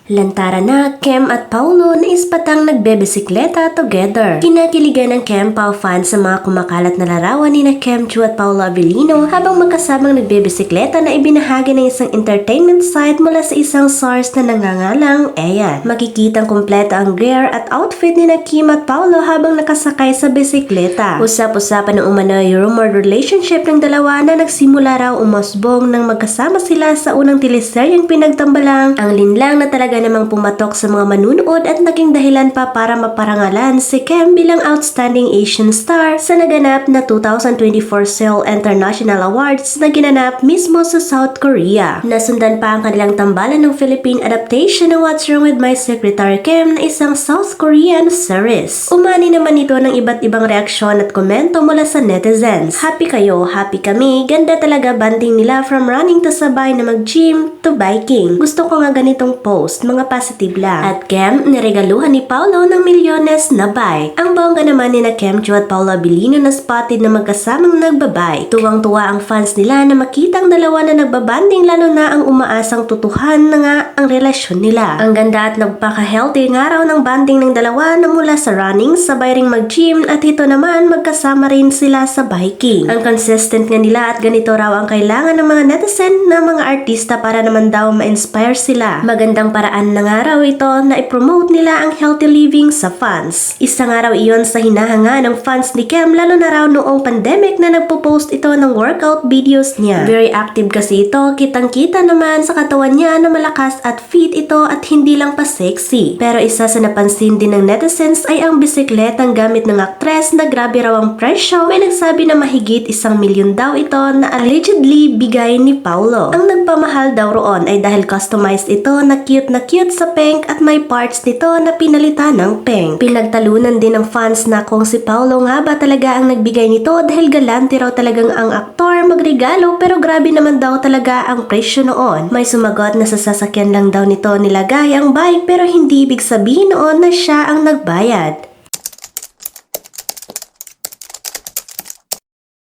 Lantaran na, Kem at Paulo na ispatang nagbebisikleta together. Kinakiligan ng Kem Pao fans sa mga kumakalat na larawan ni na Kem Chiu at Paulo Avellino habang magkasamang nagbebisikleta na ibinahagi ng isang entertainment site mula sa isang source na nangangalang Ayan. Makikitang kumpleto ang gear at outfit ni na Kim at Paulo habang nakasakay sa bisikleta. Usap-usapan ng umano yung rumored relationship ng dalawa na nagsimula raw umusbong nang magkasama sila sa unang teleseryeng pinagtambalang ang linlang na talaga namang pumatok sa mga manunood at naging dahilan pa para maparangalan si Kem bilang Outstanding Asian Star sa naganap na 2024 Seoul International Awards na ginanap mismo sa South Korea. Nasundan pa ang kanilang tambalan ng Philippine adaptation ng What's Wrong with My Secretary Kim na isang South Korean series. Umani naman ito ng iba't ibang reaksyon at komento mula sa netizens. Happy kayo, happy kami, ganda talaga banding nila from running to sabay na mag-gym to biking. Gusto ko nga ganitong post, mga positive lang. At Kem, niregaluhan ni Paulo ng milyones na bike. Ang bongga naman ni na Kem Chiu at Paulo Avellino na spotted na magkasamang nagbabike. Tuwang-tuwa ang fans nila na makitang dalawa na nagbabanding lalo na ang umaasang tutuhan na nga ang relasyon nila. Ang ganda at nagpaka-healthy nga raw ng banding ng dalawa na mula sa running, sabay ring mag-gym at ito naman magkasama rin sila sa biking. Ang consistent nga nila at ganito raw ang kailangan ng mga netizen na mga artista para naman daw ma-inspire sila. Magandang paraan na nga raw ito na i-promote nila ang healthy living sa fans. Isa nga raw iyon sa hinahanga ng fans ni Kem lalo na raw noong pandemic na nagpo-post ito ng workout videos niya. Very active kasi ito, kitang-kita naman sa katawan niya na malakas at fit ito at hindi lang pa sexy. Pero isa sa napansin din ng netizens ay ang bisikletang gamit ng aktres na grabe raw ang presyo. May nagsabi na mahigit 1 milyon daw ito na allegedly bigay ni Paulo. Ang nagpamahal daw roon ay dahil customized ito na cute sa pink at may parts nito na pinalitan ng pink. Pinagtalunan din ng fans na kung si Paulo nga ba talaga ang nagbigay nito dahil galante raw talagang ang aktor magregalo pero grabe naman daw talaga ang presyo noon. May sumagot na sa sasakyan lang daw nito nilagay ang bike pero hindi ibig sabihin noon na siya ang nagbayad.